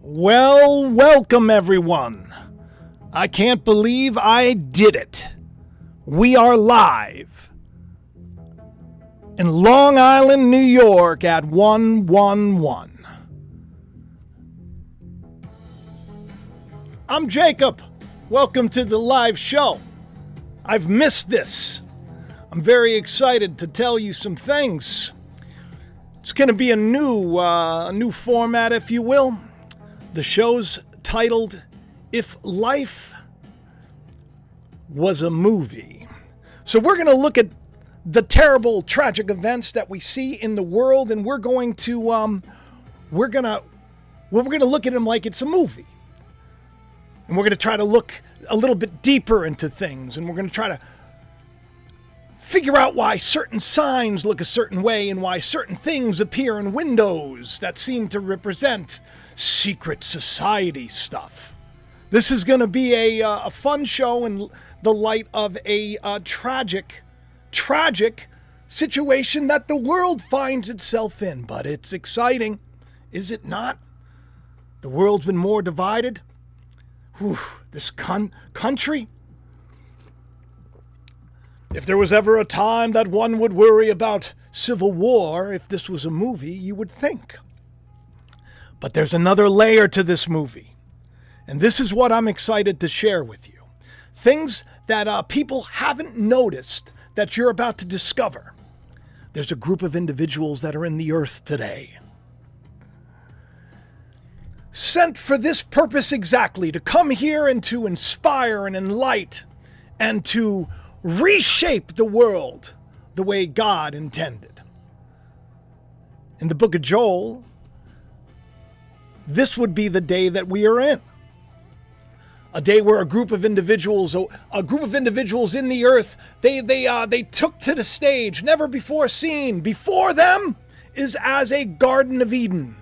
Well, welcome everyone. I can't believe I did it. We are live in Long Island, New York at 111. I'm Jacob. Welcome to the live show. I've missed this. I'm very excited to tell you some things. It's going to be a new format, if you will. The show's titled, If Life Was a Movie. So we're going to look at the terrible, tragic events that we see in the world, and we're going to look at them like it's a movie. And we're going to try to look a little bit deeper into things, and we're going to try to figure out why certain signs look a certain way and why certain things appear in windows that seem to represent secret society stuff. This is going to be a fun show in the light of a tragic situation that the world finds itself in. But it's exciting, is it not? The world's been more divided. Whew, this country. If there was ever a time that one would worry about civil war, if this was a movie, you would think. But there's another layer to this movie. And this is what I'm excited to share with you. Things that people haven't noticed that you're about to discover. There's a group of individuals that are in the earth today, sent for this purpose exactly, to come here and to inspire and enlighten and to reshape the world the way God intended. In the book of Joel, this would be the day that we are in. A day where a group of individuals in the earth, they took to the stage, never before seen. Before them is as a Garden of Eden,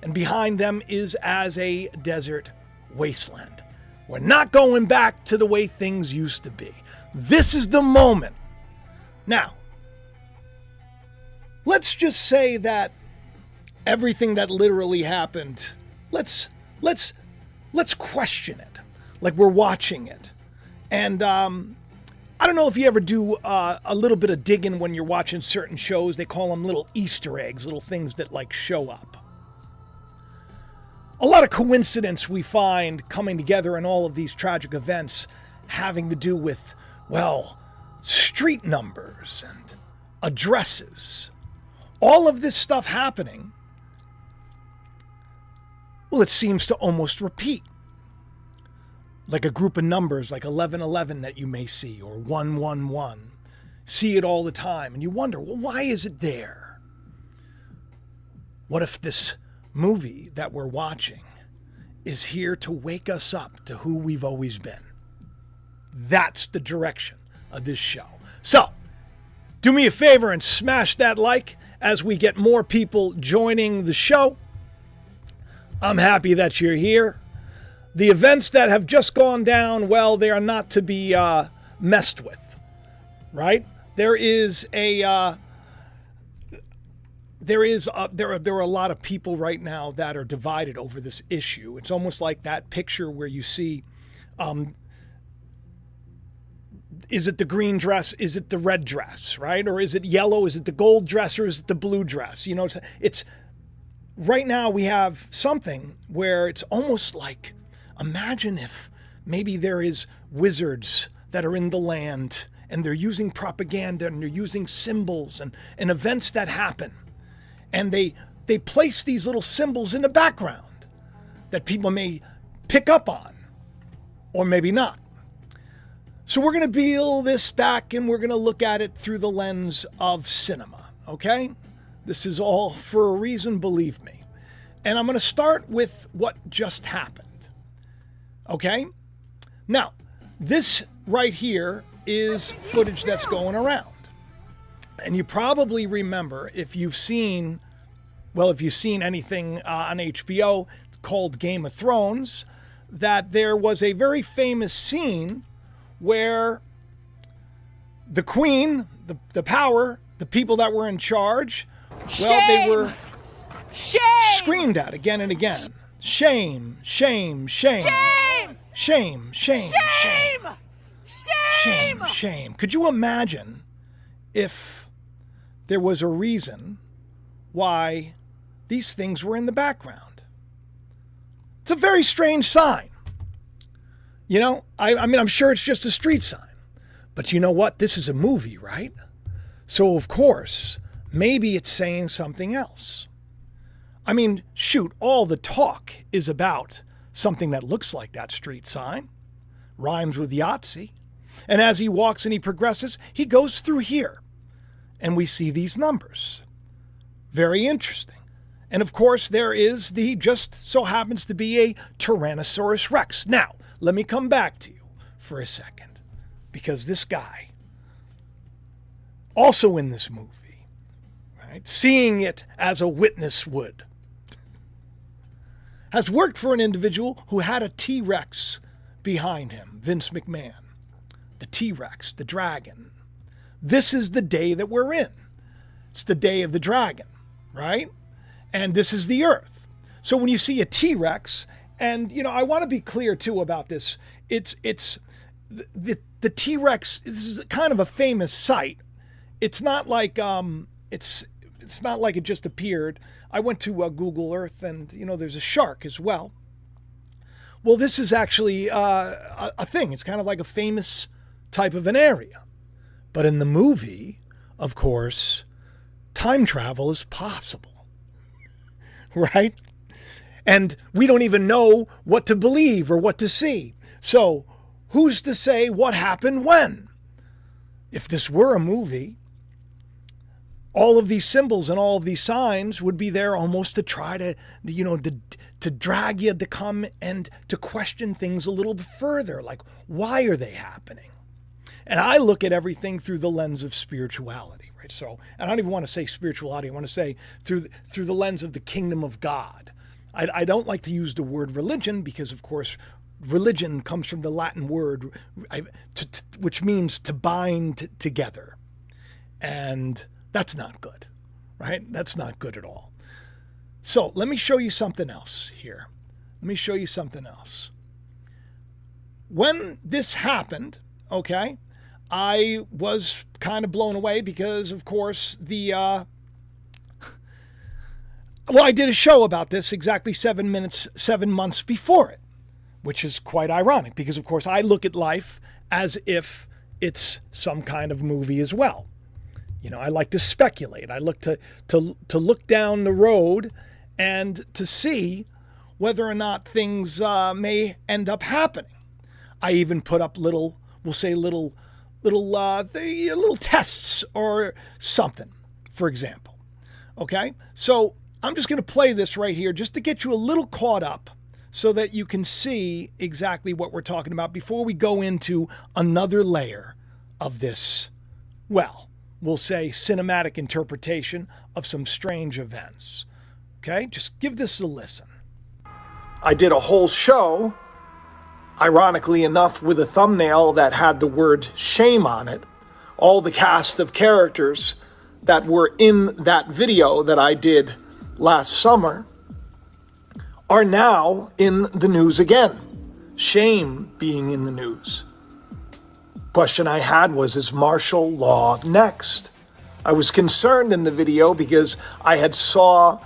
and behind them is as a desert wasteland. We're not going back to the way things used to be. This is the moment. Now, let's just say that everything that literally happened, let's question it, like we're watching it. And I don't know if you ever do a little bit of digging when you're watching certain shows. They call them little Easter eggs, little things that like show up. A lot of coincidence we find coming together in all of these tragic events having to do with, well, street numbers and addresses. All of this stuff happening, well, it seems to almost repeat. Like a group of numbers like 1111 that you may see, or 111. See it all the time, and you wonder, well, why is it there? What if this movie that we're watching is here to wake us up to who we've always been? That's the direction of this show. So, do me a favor and smash that like as we get more people joining the show. I'm happy that you're here. The events that have just gone down, well, they are not to be messed with, right? There are a lot of people right now that are divided over this issue. It's almost like that picture where you see, is it the green dress? Is it the red dress, right? Or is it yellow? Is it the gold dress? Or is it the blue dress? You know, it's right now we have something where it's almost like, imagine if maybe there is wizards that are in the land and they're using propaganda and they're using symbols and events that happen. And they place these little symbols in the background that people may pick up on, or maybe not. So we're going to peel this back and we're going to look at it through the lens of cinema, okay? This is all for a reason, believe me. And I'm going to start with what just happened, okay? Now, this right here is footage that's going around. And you probably remember, if you've seen anything on HBO called Game of Thrones, that there was a very famous scene where the queen, the power, the people that were in charge, well, they were screamed at again and again. Shame, shame, shame. Shame! Shame, shame, shame. Shame! Shame. Could you imagine if there was a reason why these things were in the background? It's a very strange sign. You know, I mean, I'm sure it's just a street sign. But you know what? This is a movie, right? So, of course, maybe it's saying something else. I mean, shoot, all the talk is about something that looks like that street sign, rhymes with Yahtzee. And as he walks and he progresses, he goes through here. And we see these numbers. Very interesting. And of course, there is just so happens to be a Tyrannosaurus Rex. Now, let me come back to you for a second. Because this guy, also in this movie, right, seeing it as a witness would, has worked for an individual who had a T-Rex behind him, Vince McMahon. The T-Rex, the dragon. This is the day that we're in. It's the day of the dragon, right? And this is the earth. So when you see a T-Rex, and, you know, I want to be clear, too, about this. It's the T-Rex, this is kind of a famous sight. It's not like, it's not like it just appeared. I went to Google Earth, and, you know, there's a shark as well. Well, this is actually a thing. It's kind of like a famous type of an area. But in the movie, of course, time travel is possible, right? And we don't even know what to believe or what to see. So who's to say what happened when? If this were a movie, all of these symbols and all of these signs would be there almost to try to, you know, to drag you to come and to question things a little bit further. Like, why are they happening? And I look at everything through the lens of spirituality, right? So, and I don't even want to say spirituality. I want to say through the lens of the kingdom of God. I don't like to use the word religion because, of course, religion comes from the Latin word, which means to bind together. And that's not good, right? That's not good at all. So let me show you something else here. Let me show you something else. When this happened, okay, I was kind of blown away because, of course, I did a show about this exactly 7 months before it, which is quite ironic because, of course, I look at life as if it's some kind of movie as well. You know, I like to speculate. I look to look down the road and to see whether or not things may end up happening. I even put up little tests or something, for example. Okay, so I'm just going to play this right here just to get you a little caught up so that you can see exactly what we're talking about before we go into another layer of this, well, we'll say cinematic interpretation of some strange events. Okay, just give this a listen. I did a whole show, ironically enough, with a thumbnail that had the word shame on it. All the cast of characters that were in that video that I did last summer are now in the news again. Shame being in the news. Question I had was, is martial law next? I was concerned in the video because I had saw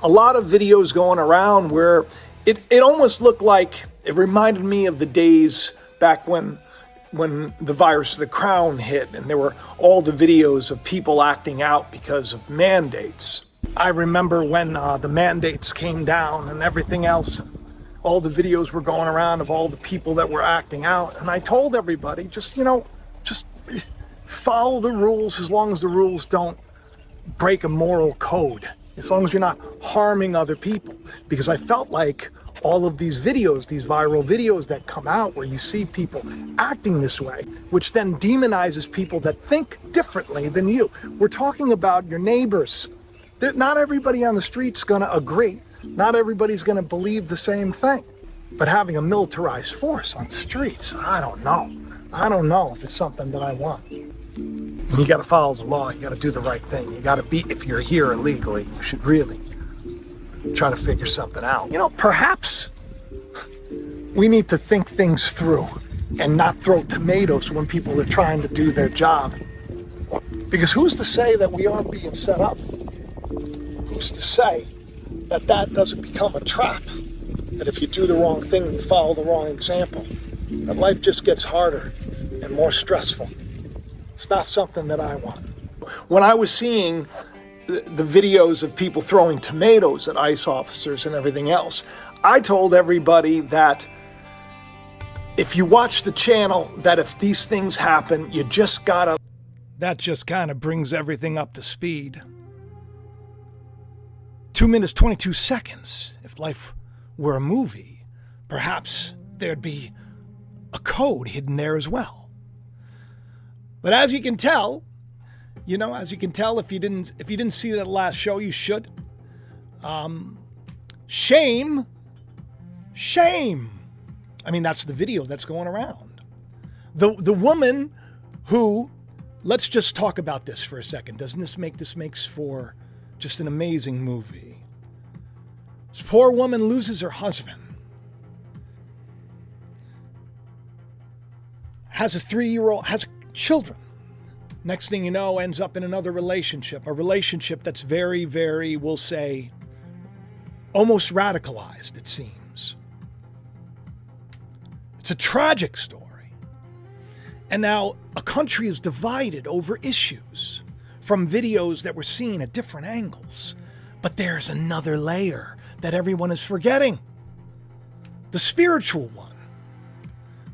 a lot of videos going around where it almost looked like, it reminded me of the days back when the virus of the crown hit and there were all the videos of people acting out because of mandates. I remember when the mandates came down and everything else, all the videos were going around of all the people that were acting out. And I told everybody, just follow the rules as long as the rules don't break a moral code, as long as you're not harming other people. Because I felt like all of these videos, these viral videos that come out where you see people acting this way, which then demonizes people that think differently than you. We're talking about your neighbors. Not everybody on the street's going to agree. Not everybody's going to believe the same thing. But having a militarized force on the streets, I don't know. I don't know if it's something that I want. And you got to follow the law. You got to do the right thing. You got to be, if you're here illegally, you should really try to figure something out. Perhaps we need to think things through and not throw tomatoes when people are trying to do their job. Because who's to say that we aren't being set up? Who's to say that doesn't become a trap? That if you do the wrong thing and you follow the wrong example, that life just gets harder and more stressful. It's not something that I want. When I was seeing the videos of people throwing tomatoes at ICE officers and everything else, I told everybody that if you watch the channel, that if these things happen, you just gotta... That just kind of brings everything up to speed. 2 minutes, 22 seconds. If life were a movie, perhaps there'd be a code hidden there as well. But as you can tell, if you didn't see that last show, you should. Shame. I mean, that's the video that's going around. The woman who, let's just talk about this for a second. Doesn't this makes for just an amazing movie? This poor woman loses her husband. Has a 3-year-old, has children. Next thing you know, ends up in another relationship. A relationship that's very, very, we'll say, almost radicalized, it seems. It's a tragic story. And now a country is divided over issues from videos that were seen at different angles. But there's another layer that everyone is forgetting. The spiritual one.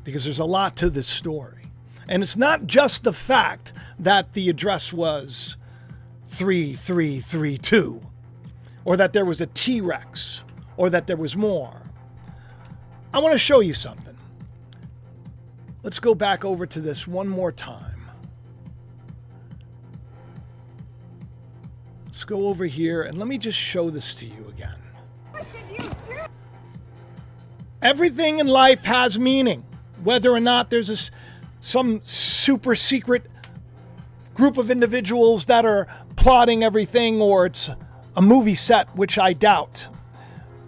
Because there's a lot to this story. And it's not just the fact that the address was 3332, or that there was a T-Rex, or that there was more. I want to show you something. Let's go back over to this one more time. Let's go over here and let me just show this to you again. Everything in life has meaning, whether or not there's some super secret group of individuals that are plotting everything, or it's a movie set, which I doubt.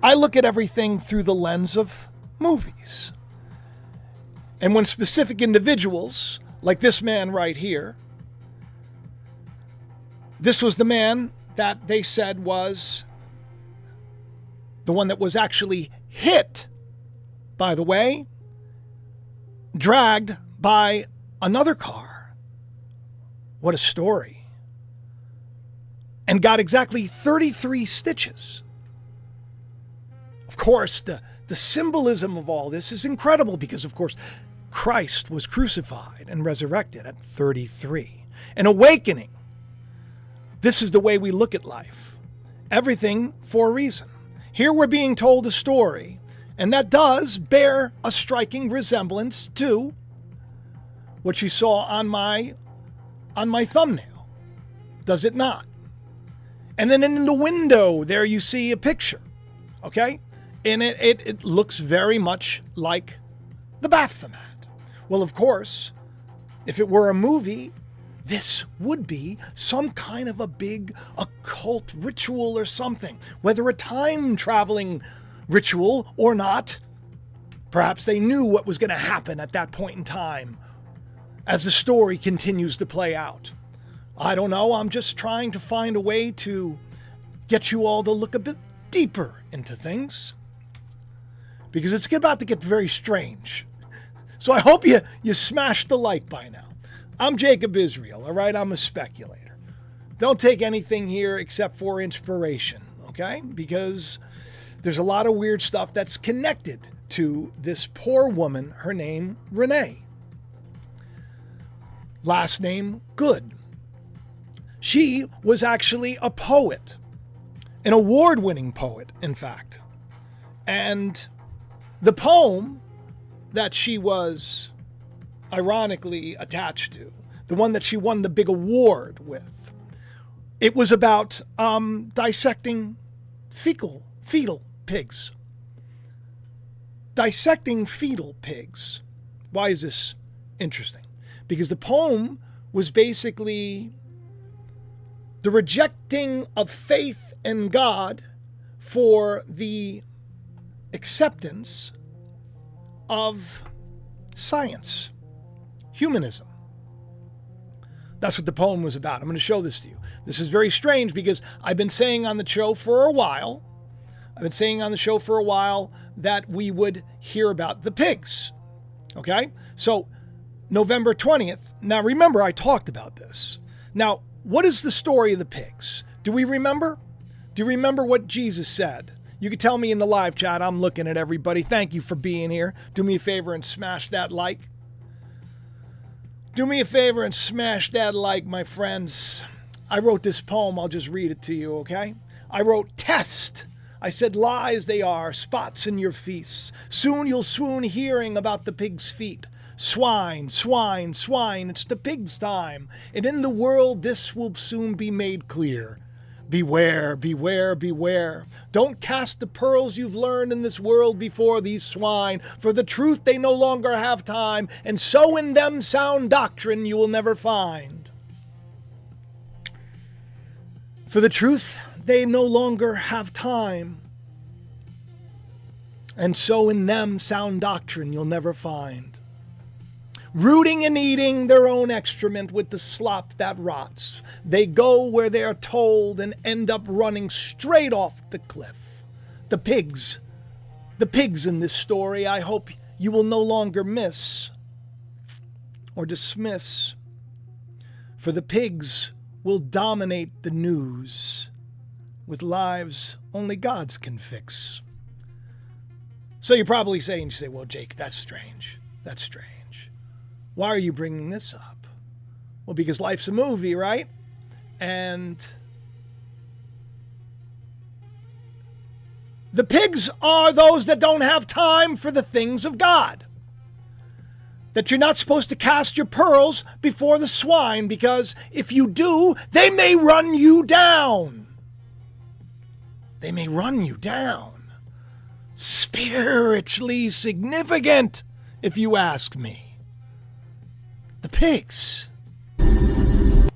I look at everything through the lens of movies. And when specific individuals, like this man right here, this was the man that they said was the one that was actually hit, by the way, dragged by another car. What a story. And got exactly 33 stitches. Of course, the symbolism of all this is incredible because, of course, Christ was crucified and resurrected at 33. An awakening. This is the way we look at life. Everything for a reason. Here we're being told a story, and that does bear a striking resemblance to what you saw on my thumbnail. Does it not? And then in the window there you see a picture. Okay? And it looks very much like the Baphomet. Well, of course, if it were a movie, this would be some kind of a big occult ritual or something. Whether a time-traveling ritual or not, perhaps they knew what was going to happen at that point in time as the story continues to play out. I don't know. I'm just trying to find a way to get you all to look a bit deeper into things, because it's about to get very strange. So I hope you smashed the like by now. I'm Jacob Israel, all right? I'm a speculator. Don't take anything here except for inspiration, okay? Because there's a lot of weird stuff that's connected to this poor woman. Her name, Renee. Last name, Good. She was actually a poet, an award-winning poet, in fact. And the poem that she was ironically attached to, the one that she won the big award with, it was about dissecting fetal pigs. Dissecting fetal pigs. Why is this interesting? Because the poem was basically the rejecting of faith in God for the acceptance of science, humanism. That's what the poem was about. I'm going to show this to you. This is very strange because I've been saying on the show for a while, that we would hear about the pigs. Okay? So November 20th. Now remember, I talked about this. Now, what is the story of the pigs? Do we remember? Do you remember what Jesus said? You can tell me in the live chat. I'm looking at everybody. Thank you for being here. Do me a favor and smash that like. Do me a favor and smash that like, my friends. I wrote this poem. I'll just read it to you, okay? I wrote, test. I said, lies they are, spots in your feasts. Soon you'll swoon hearing about the pig's feet. Swine, swine, swine, it's the pig's time. And in the world this will soon be made clear. Beware, beware, beware. Don't cast the pearls you've learned in this world before these swine. For the truth they no longer have time, and so in them sound doctrine you will never find. For the truth they no longer have time, and so in them sound doctrine you'll never find. Rooting and eating their own excrement with the slop that rots, they go where they are told and end up running straight off the cliff. The pigs in this story, I hope you will no longer miss or dismiss, for the pigs will dominate the news with lives only gods can fix. So you're probably saying, well, Jake, that's strange. That's strange. Why are you bringing this up? Well, because life's a movie, right? And the pigs are those that don't have time for the things of God. That you're not supposed to cast your pearls before the swine, because if you do, they may run you down. They may run you down. Spiritually significant, if you ask me. The pigs. The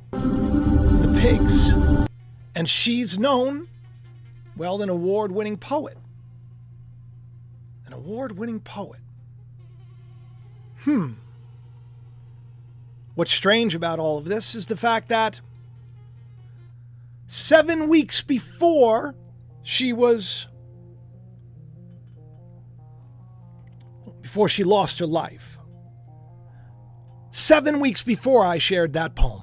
pigs. And she's known, well, an award-winning poet. An award-winning poet. What's strange about all of this is the fact that 7 weeks before she lost her life, 7 weeks before I shared that poem,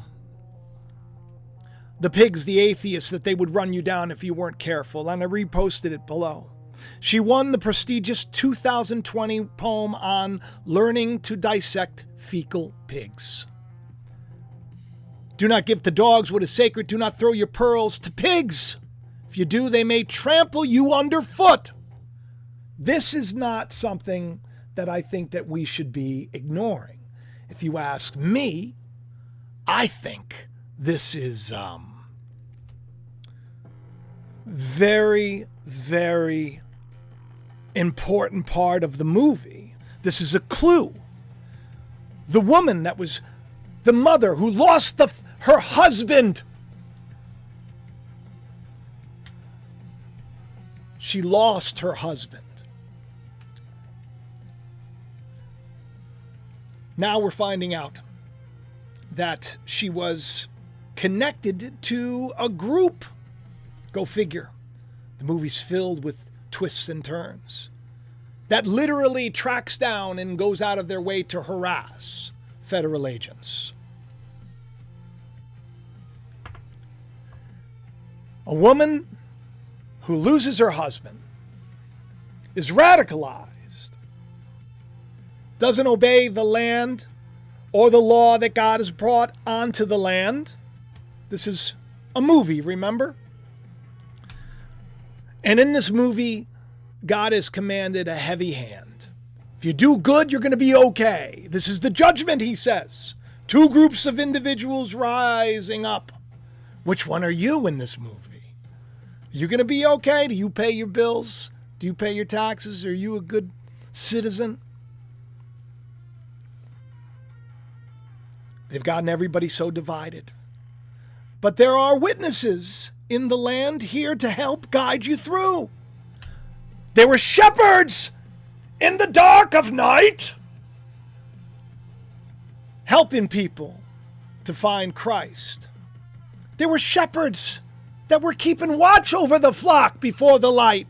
the pigs, the atheists, that they would run you down if you weren't careful, and I reposted it below. She won the prestigious 2020 poem on learning to dissect fecal pigs. Do not give to dogs what is sacred. Do not throw your pearls to pigs. If you do, they may trample you underfoot. This is not something that I think that we should be ignoring. If you ask me, I think this is very, very important part of the movie. This is a clue. The woman that was the mother who lost her husband. She lost her husband. Now we're finding out that she was connected to a group. Go figure. The movie's filled with twists and turns that literally tracks down and goes out of their way to harass federal agents. A woman who loses her husband is radicalized, doesn't obey the land or the law that God has brought onto the land. This is a movie, remember? And in this movie, God has commanded a heavy hand. If you do good, you're going to be okay. This is the judgment, he says. Two groups of individuals rising up. Which one are you in this movie? Are you going to be okay? Do you pay your bills? Do you pay your taxes? Are you a good citizen? They've gotten everybody so divided. But there are witnesses in the land here to help guide you through. There were shepherds in the dark of night helping people to find Christ. There were shepherds that were keeping watch over the flock before the light.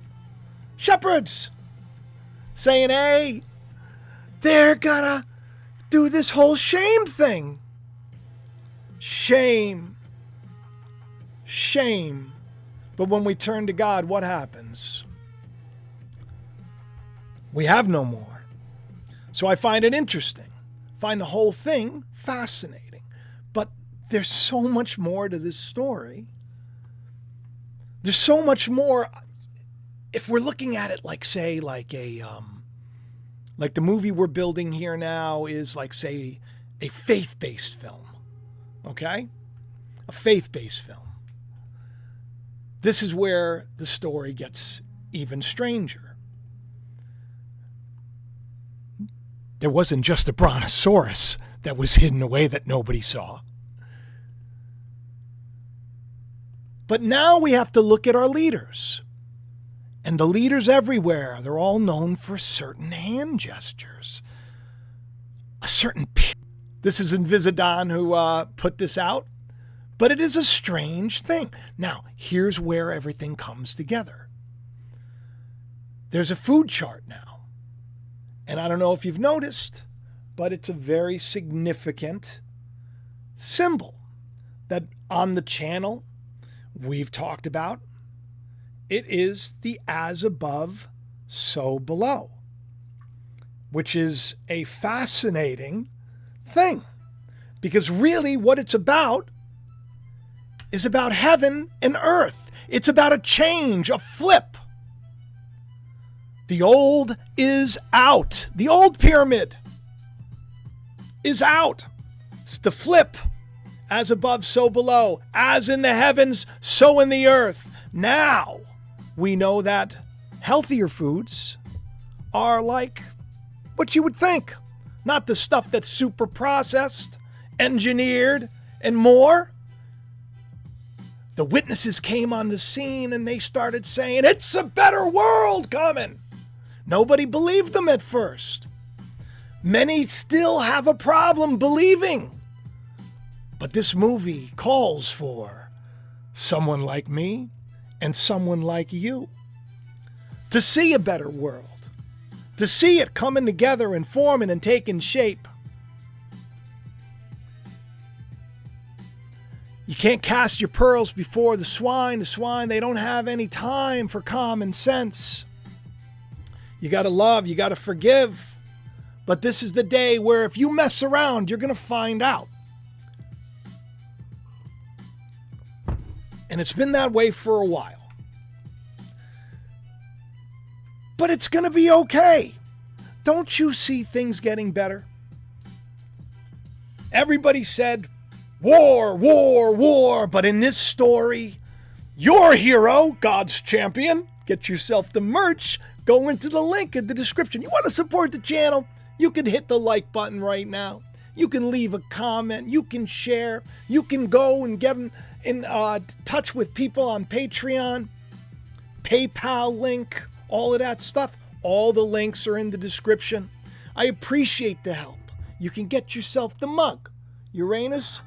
Shepherds saying, hey, they're gonna do this whole shame thing. Shame. Shame. But when we turn to God, what happens? We have no more. So I find it interesting. Find the whole thing fascinating. But there's so much more to this story. There's so much more. If we're looking at it like, say, like the movie we're building here now is like, say, a faith-based film. Okay? A faith-based film. This is where the story gets even stranger. There wasn't just a brontosaurus that was hidden away that nobody saw. But now we have to look at our leaders. And the leaders everywhere, they're all known for certain hand gestures. A certain... This is Invisidon who put this out. But it is a strange thing. Now, here's where everything comes together. There's a food chart now. And I don't know if you've noticed, but it's a very significant symbol that on the channel we've talked about. It is the as above, so below, which is a fascinating thing. Because really what it's about is about heaven and earth. It's about a change, a flip. The old is out. The old pyramid is out. It's the flip. As above, so below. As in the heavens, so in the earth. Now, we know that healthier foods are like what you would think. Not the stuff that's super processed, engineered, and more. The witnesses came on the scene and they started saying, it's a better world coming. Nobody believed them at first. Many still have a problem believing. But this movie calls for someone like me and someone like you to see a better world, to see it coming together and forming and taking shape. You can't cast your pearls before the swine. The swine, they don't have any time for common sense. You got to love, you got to forgive. But this is the day where if you mess around, you're going to find out. And it's been that way for a while. But it's going to be okay. Don't you see things getting better? Everybody said, war, war, war. But in this story, your hero, God's champion, get yourself the merch. Go into the link in the description. You want to support the channel? You can hit the like button right now. You can leave a comment. You can share. You can go and get in touch with people on Patreon, PayPal link, all of that stuff. All the links are in the description. I appreciate the help. You can get yourself the mug. Uranus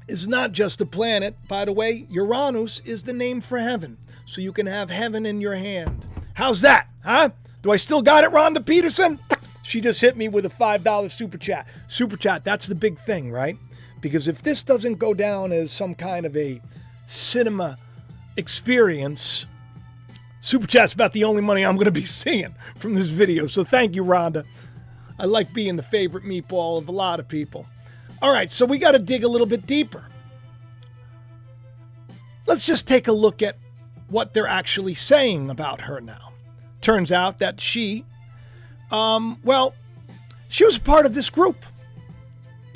is not just a planet. By the way, Uranus is the name for heaven. So you can have heaven in your hand. How's that, huh? Do I still got it, Rhonda Peterson? She just hit me with a $5 super chat. Super chat, that's the big thing, right? Because if this doesn't go down as some kind of a cinema experience, super chat's about the only money I'm going to be seeing from this video. So thank you, Rhonda. I like being the favorite meatball of a lot of people. All right, so we got to dig a little bit deeper. Let's just take a look at what they're actually saying about her now. Turns out that she was a part of this group.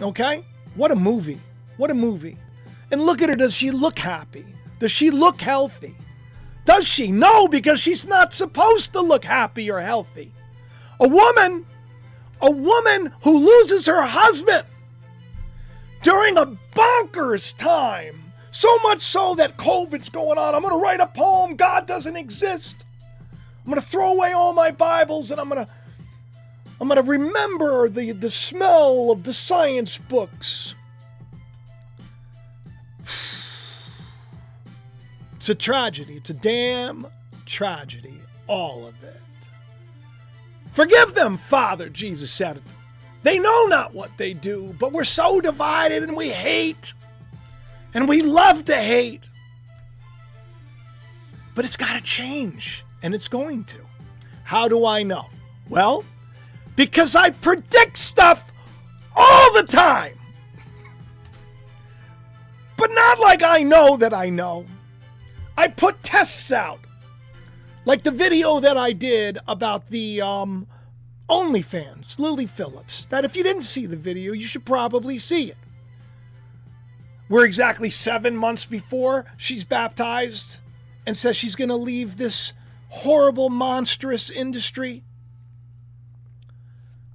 Okay? What a movie. What a movie. And look at her. Does she look happy? Does she look healthy? Does she? No, because she's not supposed to look happy or healthy. A woman who loses her husband during a bonkers time, so much so that COVID's going on. I'm going to write a poem. God doesn't exist. I'm going to throw away all my Bibles, and I'm going to remember the smell of the science books. It's a tragedy. It's a damn tragedy. All of it. Forgive them, Father, Jesus said. They know not what they do, but we're so divided and we hate. And we love to hate. But it's got to change, and it's going to. How do I know? Well, because I predict stuff all the time. But not like I know that I know. I put tests out. Like the video that I did about the OnlyFans, Lily Phillips. That if you didn't see the video, you should probably see it. We're exactly 7 months before she's baptized and says she's going to leave this horrible, monstrous industry.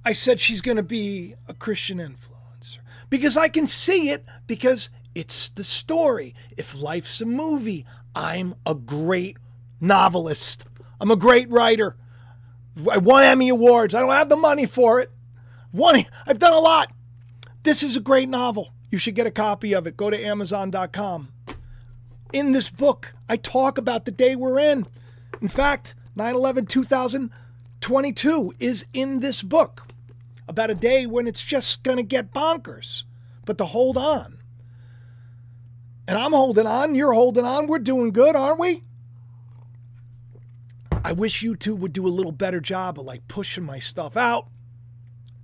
I said she's going to be a Christian influencer. Because I can see it, because it's the story. If life's a movie, I'm a great novelist. I'm a great writer. I won Emmy Awards. I don't have the money for it. I've done a lot. This is a great novel. You should get a copy of it. Go to Amazon.com. In this book, I talk about the day we're in. In fact, 9/11/2022 is in this book. About a day when it's just going to get bonkers. But to hold on. And I'm holding on. You're holding on. We're doing good, aren't we? I wish you two would do a little better job of like pushing my stuff out.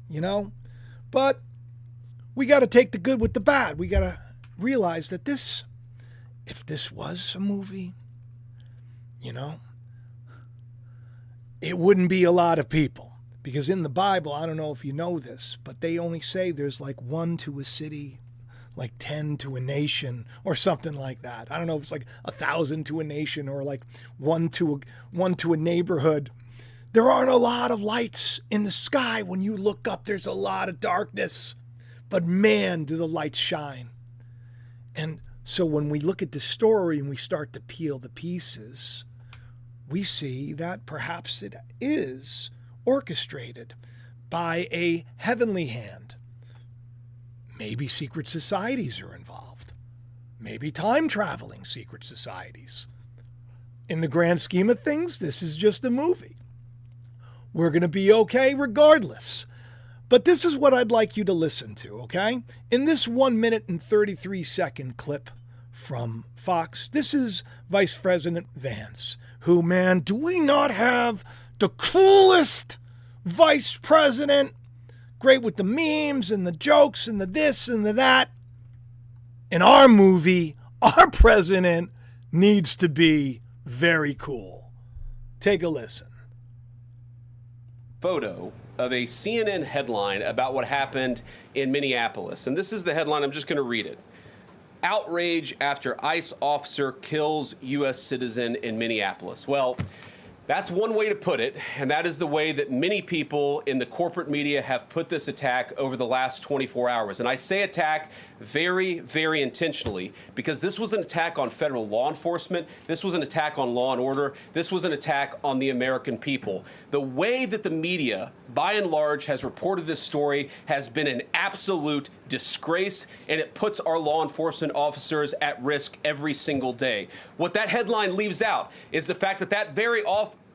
You know? But we got to take the good with the bad. We got to realize that if this was a movie, you know, it wouldn't be a lot of people. Because in the Bible, I don't know if you know this, but they only say there's like 1 to a city, like 10 to a nation, or something like that. I don't know if it's like 1,000 to a nation, or like one to a neighborhood. There aren't a lot of lights in the sky. When you look up, there's a lot of darkness. But man, do the lights shine. And so when we look at the story and we start to peel the pieces, we see that perhaps it is orchestrated by a heavenly hand. Maybe secret societies are involved. Maybe time-traveling secret societies. In the grand scheme of things, this is just a movie. We're going to be okay regardless. But this is what I'd like you to listen to, okay? In this 1 minute and 33 second clip from Fox, this is Vice President Vance, who, man, do we not have the coolest vice president? Great with the memes and the jokes and the this and the that. In our movie, our president needs to be very cool. Take a listen. Photo of a CNN headline about what happened in Minneapolis. And this is the headline. I'm just going to read it. Outrage after ICE officer kills U.S. citizen in Minneapolis. Well, that's one way to put it, and that is the way that many people in the corporate media have put this attack over the last 24 hours. And I say attack very, very intentionally, because this was an attack on federal law enforcement. This was an attack on law and order. This was an attack on the American people. The way that the media, by and large, has reported this story has been an absolute disgrace, and it puts our law enforcement officers at risk every single day. What that headline leaves out is the fact that that very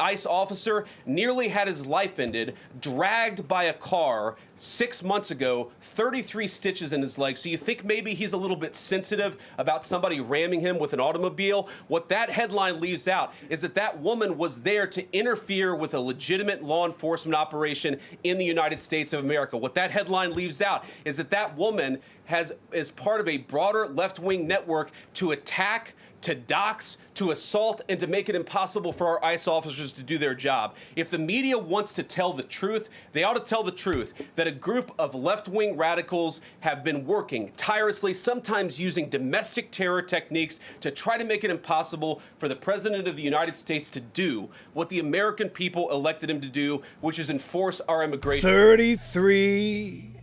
ICE officer nearly had his life ended, dragged by a car 6 months ago, 33 stitches in his leg. So you think maybe he's a little bit sensitive about somebody ramming him with an automobile? What that headline leaves out is that that woman was there to interfere with a legitimate law enforcement operation in the United States of America. What that headline leaves out is that that woman is part of a broader left-wing network to attack, to dox, to assault, and to make it impossible for our ICE officers to do their job. If the media wants to tell the truth, they ought to tell the truth that a group of left-wing radicals have been working tirelessly, sometimes using domestic terror techniques to try to make it impossible for the President of the United States to do what the American people elected him to do, which is enforce our immigration. 33.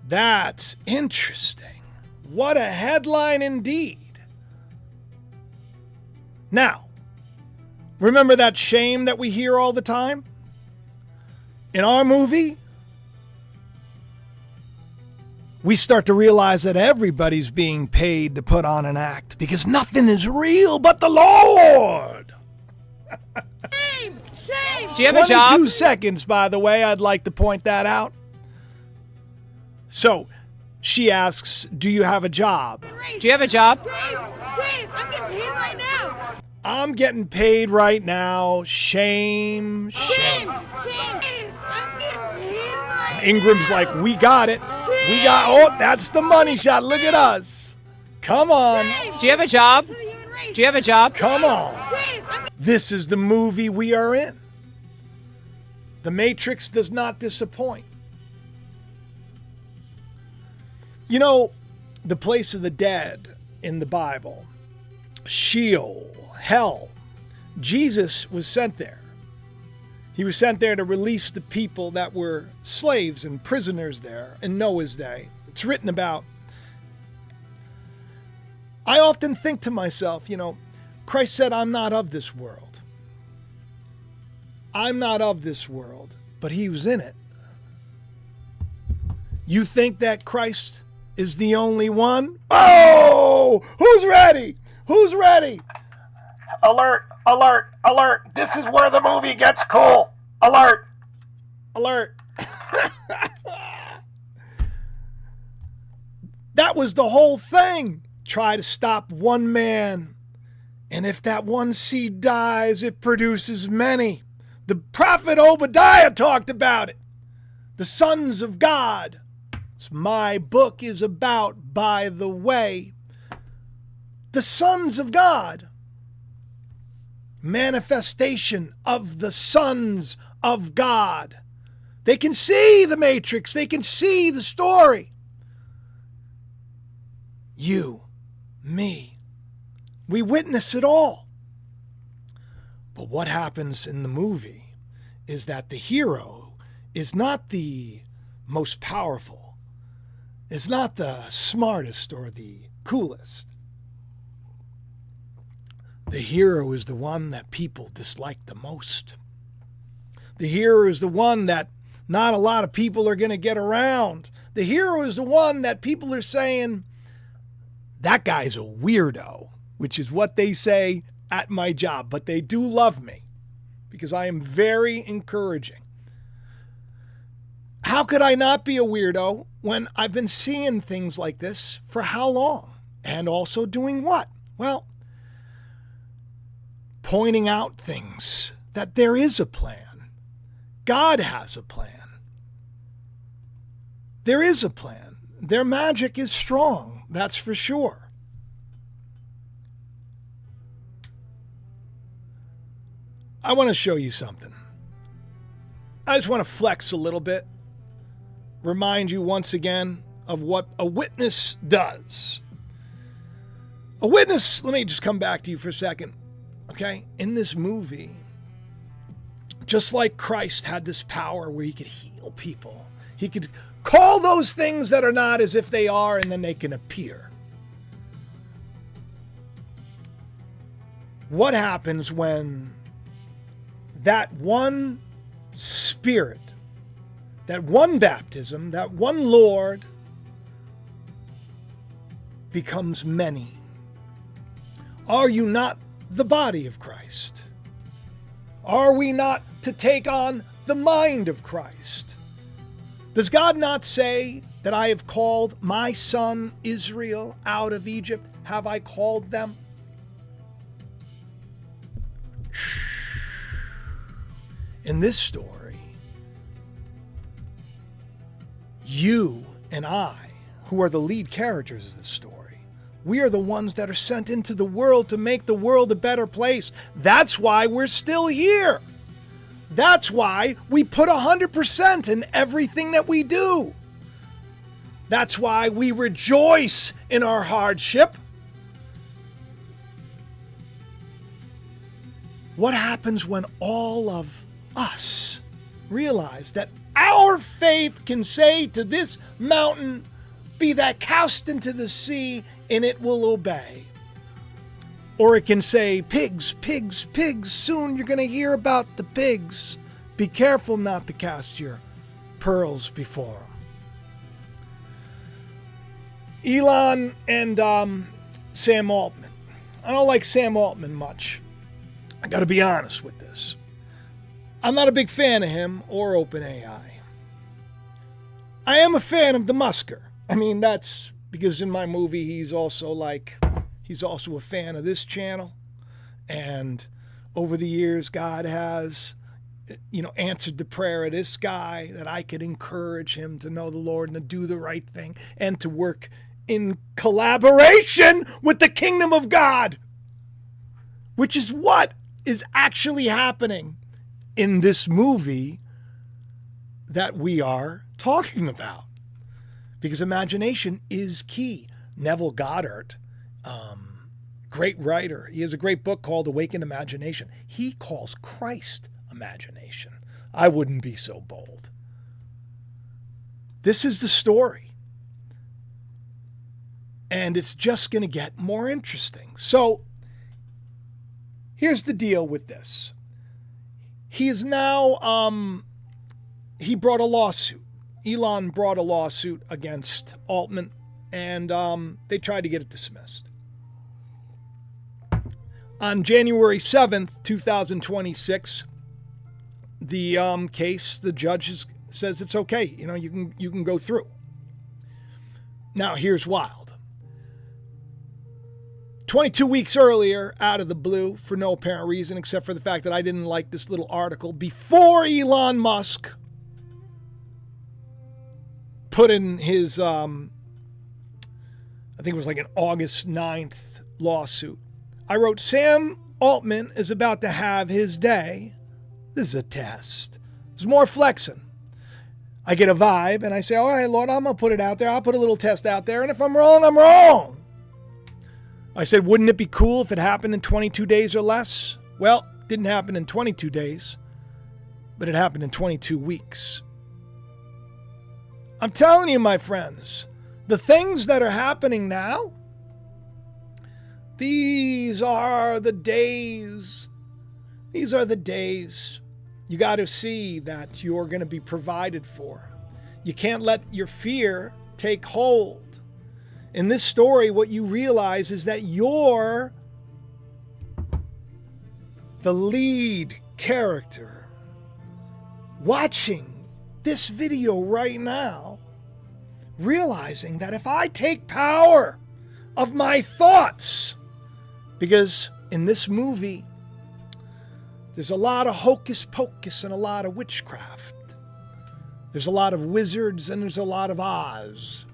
That's interesting. What a headline indeed. Now, Remember that shame that we hear all the time? In our movie, we start to realize that everybody's being paid to put on an act because nothing is real but the Lord. Shame! Shame! Do you have a job? 22 seconds, by the way. I'd like to point that out. So, she asks, do you have a job? Do you have a job? Shame! Shame! I'm getting paid right now! I'm getting paid right now. Shame, shame. Shame! Shame! I'm getting paid right Ingram's now! like, we got it. We got, oh, that's the money shot. Look at us. Come on. Do you have a job? Do you have a job? Come on. Shame! This is the movie we are in. The Matrix does not disappoint. You know, the place of the dead in the Bible, Sheol, hell, Jesus was sent there. He was sent there to release the people that were slaves and prisoners there in Noah's day. It's written about. I often think to myself, you know, Christ said, I'm not of this world. I'm not of this world, but he was in it. You think that Christ is the only one? Oh, who's ready? Who's ready? Alert, alert, alert. This is where the movie gets cool. Alert, alert. That was the whole thing. Try to stop one man. And if that one seed dies, it produces many. The prophet Obadiah talked about it. The sons of God. It's my book is about, by the way. The sons of God. Manifestation of the sons of God. They can see the Matrix. They can see the story. You, me, we witness it all. But what happens in the movie is that the hero is not the most powerful, is not the smartest or the coolest. The hero is the one that people dislike the most. The hero is the one that not a lot of people are going to get around. The hero is the one that people are saying, that guy's a weirdo, which is what they say at my job. But they do love me because I am very encouraging. How could I not be a weirdo when I've been seeing things like this for how long? And also doing what? Well, pointing out things that there is a plan. God has a plan. There is a plan. Their magic is strong, that's for sure. I want to show you something. I just want to flex a little bit. Remind you once again of what a witness does. A witness, let me just come back to you for a second. Okay? In this movie, just like Christ had this power where he could heal people, he could call those things that are not as if they are, and then they can appear. What happens when that one Spirit, that one baptism, that one Lord becomes many? Are you not the body of Christ? Are we not to take on the mind of Christ? Does God not say that I have called my son Israel out of Egypt? Have I called them? In this story, you and I, who are the lead characters of this story, we are the ones that are sent into the world to make the world a better place. That's why we're still here. That's why we put 100% in everything that we do. That's why we rejoice in our hardship. What happens when all of us realize that our faith can say to this mountain, be that cast into the sea, and it will obey? Or it can say, pigs, pigs, pigs, soon you're going to hear about the pigs. Be careful not to cast your pearls before them. Elon and Sam Altman. I don't like Sam Altman much. I got to be honest with this. I'm not a big fan of him or OpenAI. I am a fan of the Musker. I mean, that's because in my movie, he's also a fan of this channel. And over the years, God has, answered the prayer of this guy that I could encourage him to know the Lord and to do the right thing and to work in collaboration with the kingdom of God, which is what is actually happening in this movie that we are talking about. Because imagination is key. Neville Goddard, great writer. He has a great book called Awakened Imagination. He calls Christ imagination. I wouldn't be so bold. This is the story. And it's just going to get more interesting. So here's the deal with this. He is now, he brought a lawsuit. Elon brought a lawsuit against Altman, and they tried to get it dismissed. On January 7th, 2026, the case, the judge says it's okay. You can go through. Now, here's wild. 22 weeks earlier, out of the blue, for no apparent reason, except for the fact that I didn't like this little article, before Elon Musk put in his, I think it was like an August 9th lawsuit. I wrote, Sam Altman is about to have his day. This is a test. There's more flexing. I get a vibe and I say, all right, Lord, I'm going to put it out there. I'll put a little test out there. And if I'm wrong, I'm wrong. I said, wouldn't it be cool if it happened in 22 days or less? Well, it didn't happen in 22 days, but it happened in 22 weeks. I'm telling you, my friends, the things that are happening now, these are the days. These are the days. You got to see that you're going to be provided for. You can't let your fear take hold. In this story, what you realize is that you're the lead character watching this video right now, realizing that if I take power of my thoughts, because in this movie, there's a lot of hocus pocus and a lot of witchcraft. There's a lot of wizards and there's a lot of Oz.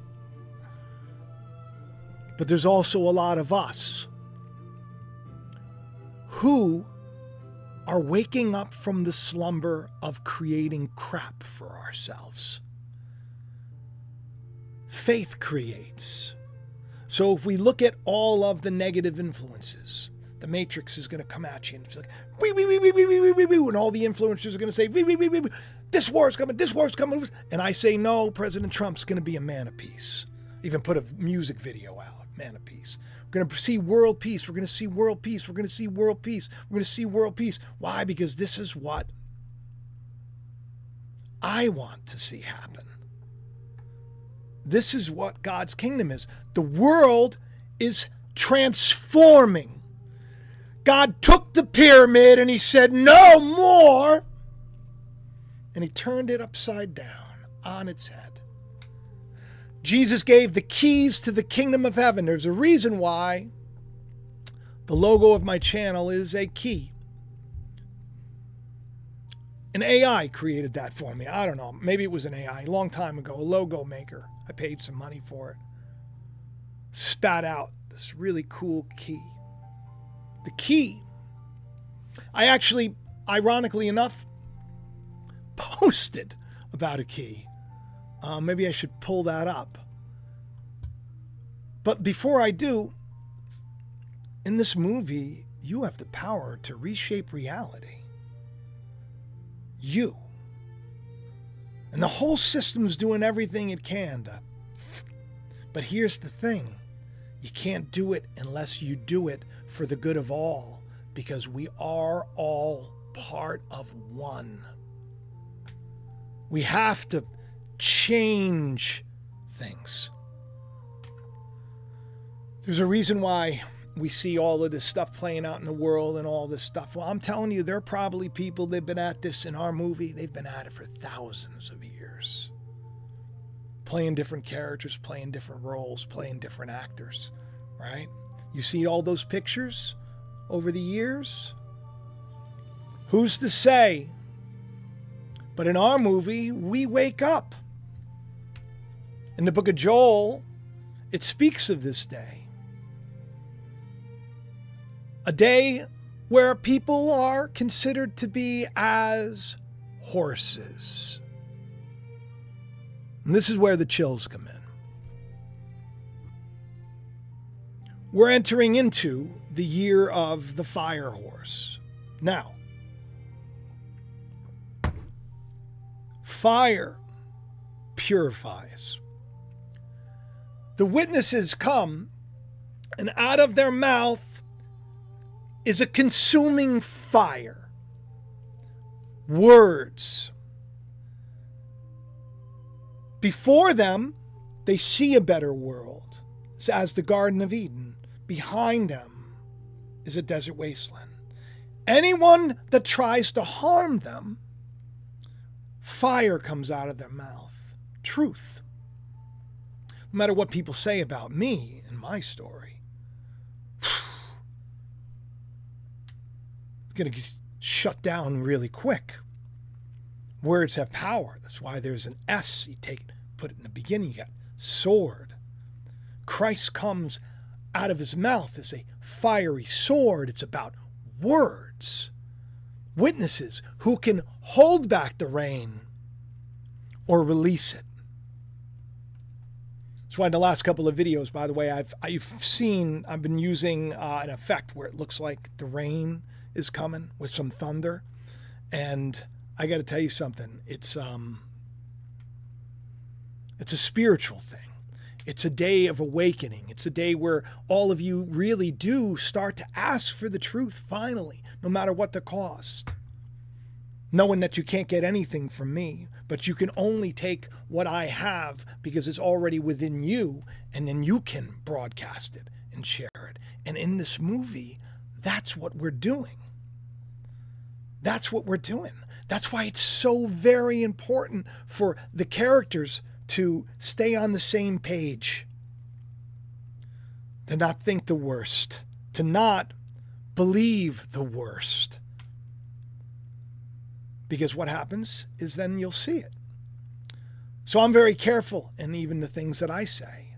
But there's also a lot of us who are waking up from the slumber of creating crap for ourselves. Faith creates. So if we look at all of the negative influences, the matrix is going to come at you and it's like, and all the influencers are going to say, this war's coming, this war's coming. And I say, no, President Trump's going to be a man of peace. Even put a music video out, man of peace. We're going to see world peace. We're going to see world peace. We're going to see world peace. We're going to see world peace. Why? Because this is what I want to see happen. This is what God's kingdom is. The world is transforming. God took the pyramid and he said, no more. And he turned it upside down on its head. Jesus gave the keys to the kingdom of heaven. There's a reason why the logo of my channel is a key. An AI created that for me. I don't know. Maybe it was an AI a long time ago, a logo maker. I paid some money for it. Spat out this really cool key. The key. I actually, ironically enough, posted about a key. Maybe I should pull that up. But before I do, in this movie, you have the power to reshape reality. You. And the whole system's doing everything it can to. But here's the thing. You can't do it unless you do it for the good of all, because we are all part of one. We have to change things. There's a reason why we see all of this stuff playing out in the world and all this stuff. Well, I'm telling you, there are probably people that have been at this in our movie. They've been at it for thousands of years. Playing different characters, playing different roles, playing different actors, right? You see all those pictures over the years? Who's to say? But in our movie, we wake up. In the book of Joel, it speaks of this day. A day where people are considered to be as horses. And this is where the chills come in. We're entering into the year of the fire horse. Now, fire purifies. The witnesses come, and out of their mouth is a consuming fire. Words. Before them, they see a better world. It's as the Garden of Eden. Behind them is a desert wasteland. Anyone that tries to harm them, fire comes out of their mouth. Truth. No matter what people say about me and my story, it's going to get shut down really quick. Words have power. That's why there's an S. You put it in the beginning. You got sword. Christ comes out of his mouth as a fiery sword. It's about words. Witnesses who can hold back the rain or release it. That's why in the last couple of videos, by the way, I've been using an effect where it looks like the rain is coming with some thunder. And I got to tell you something. It's a spiritual thing. It's a day of awakening. It's a day where all of you really do start to ask for the truth finally, no matter what the cost. Knowing that you can't get anything from me, but you can only take what I have because it's already within you, and then you can broadcast it and share it. And in this movie, that's what we're doing. That's what we're doing. That's why it's so very important for the characters to stay on the same page, to not think the worst, to not believe the worst. Because what happens is then you'll see it. So I'm very careful in even the things that I say.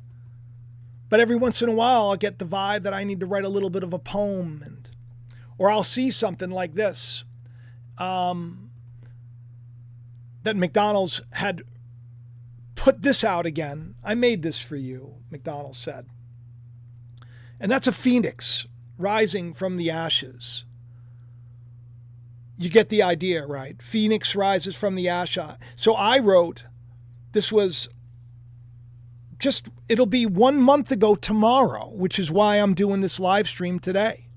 But every once in a while, I'll get the vibe that I need to write a little bit of a poem, or I'll see something like this. That McDonald's had put this out again. I made this for you, McDonald's said. And that's a phoenix rising from the ashes. You get the idea, right? Phoenix rises from the ash. So I wrote, this was it'll be 1 month ago tomorrow, which is why I'm doing this live stream today.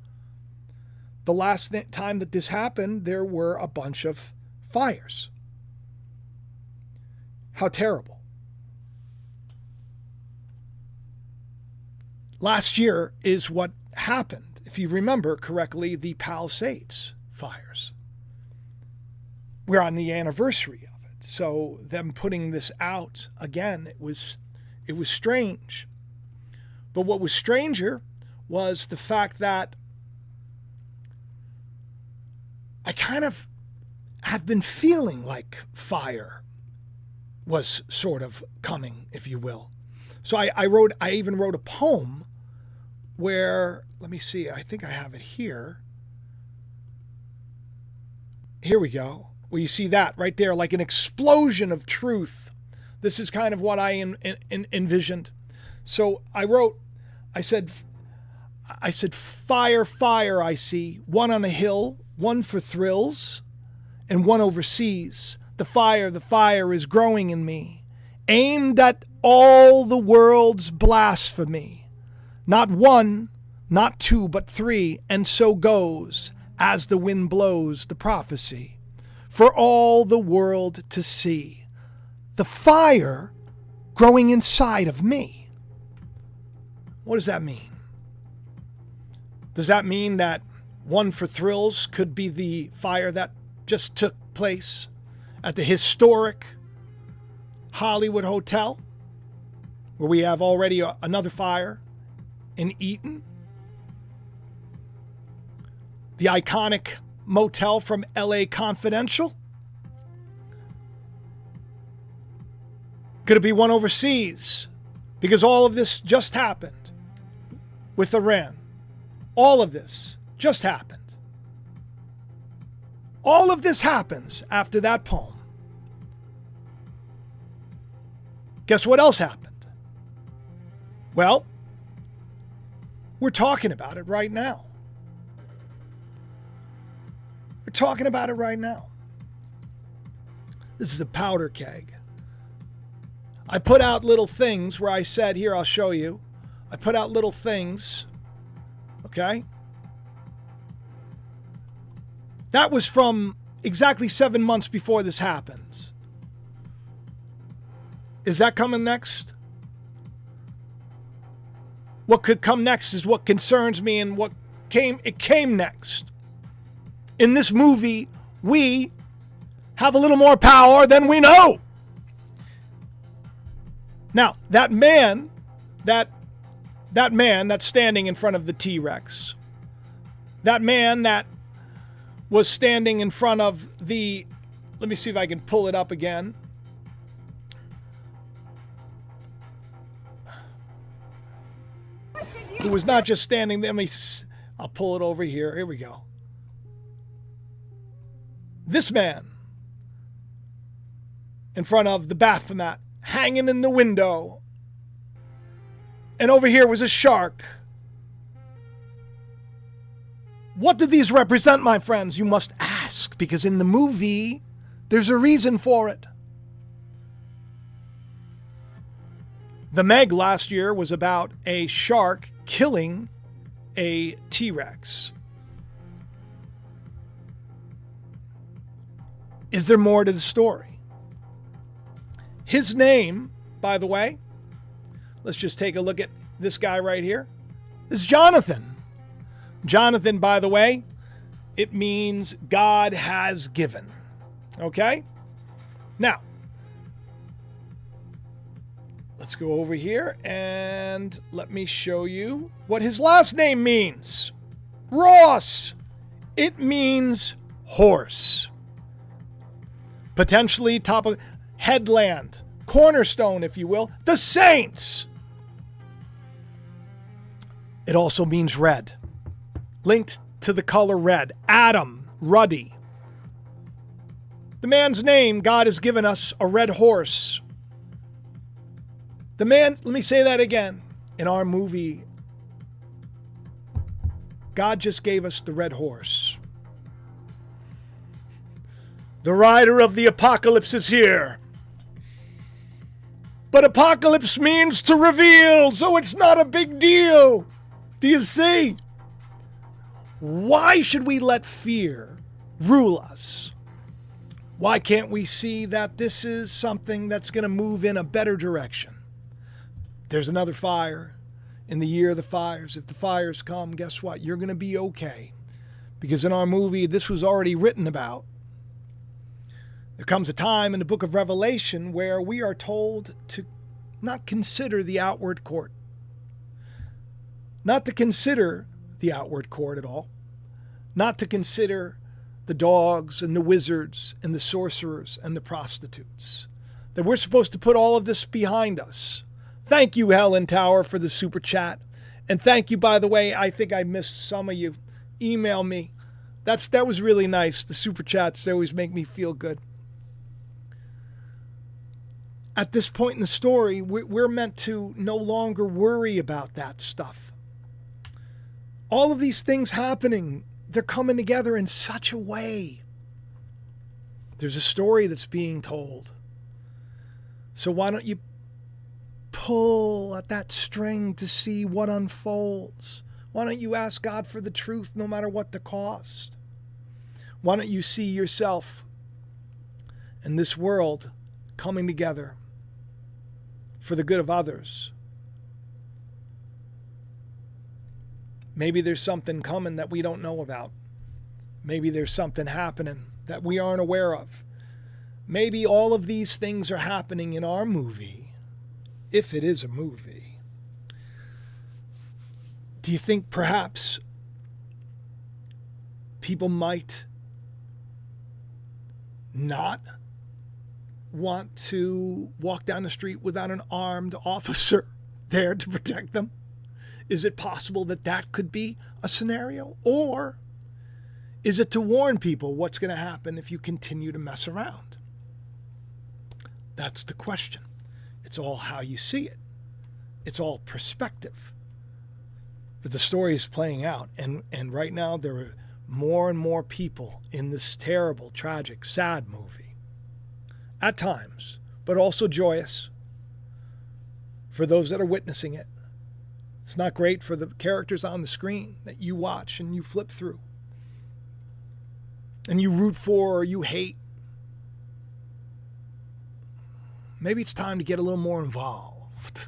The last time that this happened, there were a bunch of fires. How terrible. Last year is what happened, if you remember correctly, the Palisades fires. We're on the anniversary of it. So them putting this out again, it was strange. But what was stranger was the fact that I kind of have been feeling like fire was sort of coming, if you will. So I even wrote a poem where, let me see, I think I have it here. Here we go. Well, you see that right there, like an explosion of truth. This is kind of what I envisioned. So I said, fire, fire I see, one on a hill, one for thrills, and one overseas. The fire is growing in me, aimed at all the world's blasphemy. Not one, not two, but three, and so goes, as the wind blows the prophecy, for all the world to see. The fire growing inside of me. What does that mean? Does that mean that One for Thrills could be the fire that just took place at the historic Hollywood Hotel, where we have already another fire in Eaton? The iconic motel from LA Confidential? Could it be one overseas? Because all of this just happened with Iran. All of this just happened. All of this happens after that poem. Guess what else happened? Well, we're talking about it right now. We're talking about it right now. This is a powder keg. I put out little things where I said, here, I'll show you. I put out little things. Okay? That was from exactly 7 months before this happens. Is that coming next? What could come next is what concerns me, and it came next. In this movie, we have a little more power than we know. Now, that man that's standing in front of the T-Rex, that man that was standing in front of the, let me see if I can pull it up again. Who was not just standing there. I'll pull it over here. Here we go. This man in front of the Baphomet, hanging in the window. And over here was a shark. What do these represent, my friends? You must ask, because in the movie, there's a reason for it. The Meg last year was about a shark killing a T-Rex. Is there more to the story? His name, by the way, let's just take a look at this guy right here, is Jonathan. Jonathan, by the way, it means God has given. Okay? Now, let's go over here and let me show you what his last name means. Ross. It means horse. Potentially top of headland, cornerstone, if you will, the saints. It also means red, linked to the color red. Adam, ruddy. The man's name, God has given us a red horse. The man, let me say that again. In our movie, God just gave us the red horse. The rider of the apocalypse is here. But apocalypse means to reveal, so it's not a big deal. Do you see? Why should we let fear rule us? Why can't we see that this is something that's going to move in a better direction? There's another fire in the year of the fires. If the fires come, guess what? You're going to be okay. Because in our movie, this was already written about. There comes a time in the book of Revelation where we are told to not consider the outward court. Not to consider the outward court at all. Not to consider the dogs and the wizards and the sorcerers and the prostitutes. That we're supposed to put all of this behind us. Thank you, Helen Tower, for the super chat. And thank you, by the way, I think I missed some of you. Email me. That was really nice. The super chats, they always make me feel good. At this point in the story, we're meant to no longer worry about that stuff. All of these things happening, they're coming together in such a way. There's a story that's being told. So why don't you pull at that string to see what unfolds? Why don't you ask God for the truth no matter what the cost? Why don't you see yourself and this world coming together for the good of others? Maybe there's something coming that we don't know about. Maybe there's something happening that we aren't aware of. Maybe all of these things are happening in our movie, if it is a movie. Do you think perhaps people might not want to walk down the street without an armed officer there to protect them? Is it possible that that could be a scenario? Or is it to warn people what's going to happen if you continue to mess around? That's the question. It's all how you see it. It's all perspective. But the story is playing out. And right now there are more and more people in this terrible, tragic, sad movie. At times, but also joyous for those that are witnessing it. It's not great for the characters on the screen that you watch and you flip through. And you root for or you hate. Maybe it's time to get a little more involved.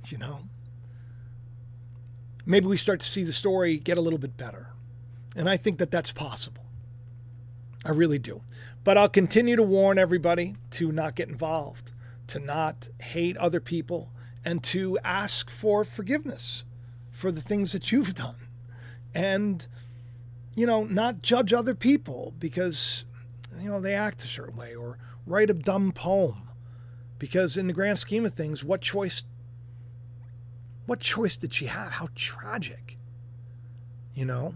You know? Maybe we start to see the story get a little bit better. And I think that that's possible. I really do. But I'll continue to warn everybody to not get involved, to not hate other people, and to ask for forgiveness for the things that you've done. And, you know, not judge other people because, you know, they act a certain way, or write a dumb poem. Because in the grand scheme of things, what choice did she have? How tragic, you know?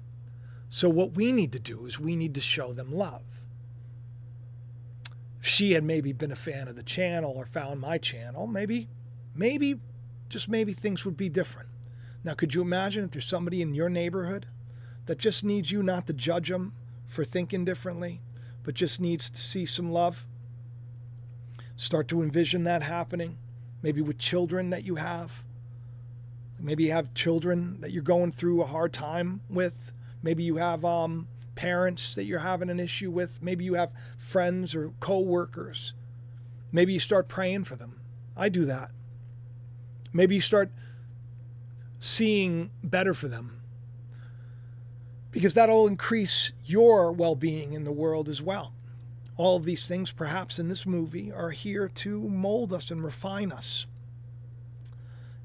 So what we need to do is we need to show them love. If she had maybe been a fan of the channel or found my channel, maybe, just maybe things would be different. Now, could you imagine if there's somebody in your neighborhood that just needs you not to judge them for thinking differently, but just needs to see some love? Start to envision that happening, maybe with children that you have. Maybe you have children that you're going through a hard time with. Maybe you have parents that you're having an issue with. Maybe you have friends or co-workers. Maybe you start praying for them. I do that. Maybe you start seeing better for them, because that'll increase your well-being in the world as well. All of these things, perhaps in this movie, are here to mold us and refine us.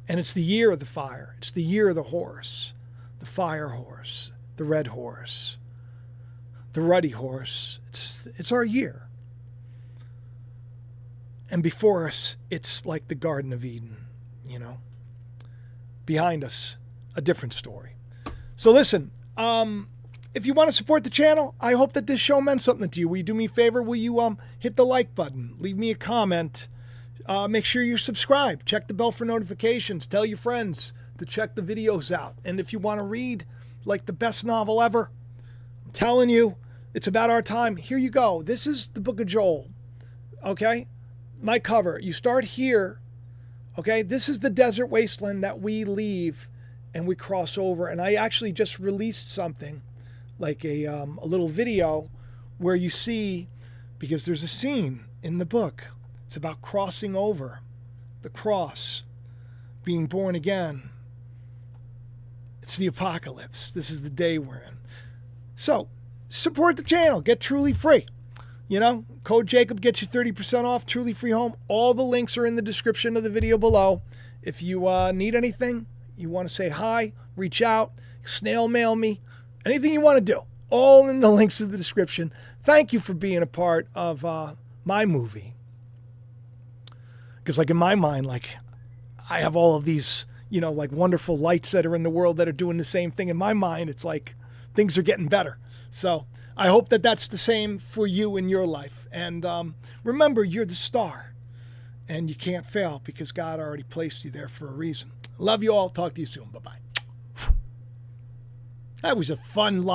And it's the year of the fire. It's the year of the horse, the fire horse, the red horse, the ruddy horse. It's our year. And before us, it's like the Garden of Eden, you know. Behind us, a different story. So listen, if you want to support the channel, I hope that this show meant something to you. Will you do me a favor? Will you hit the like button? Leave me a comment. Make sure you're subscribed. Check the bell for notifications. Tell your friends to check the videos out. And if you want to read like the best novel ever, I'm telling you, it's about our time. Here you go. This is the Book of Joel. Okay? My cover. You start here. Okay? This is the desert wasteland that we leave and we cross over. And I actually just released something like a little video where you see, because there's a scene in the book. It's about crossing over the cross, being born again. It's the apocalypse. This is the day we're in. So support the channel. Get Truly Free. You know, code Jacob gets you 30% off Truly Free Home. All the links are in the description of the video below. If you need anything, you want to say hi, reach out, snail mail me, anything you want to do, all in the links in the description. Thank you for being a part of my movie. Because like in my mind, like I have all of these, you know, like wonderful lights that are in the world that are doing the same thing. In my mind, it's like things are getting better. So I hope that that's the same for you in your life. And remember, you're the star and you can't fail because God already placed you there for a reason. Love you all. Talk to you soon. Bye-bye. That was a fun live.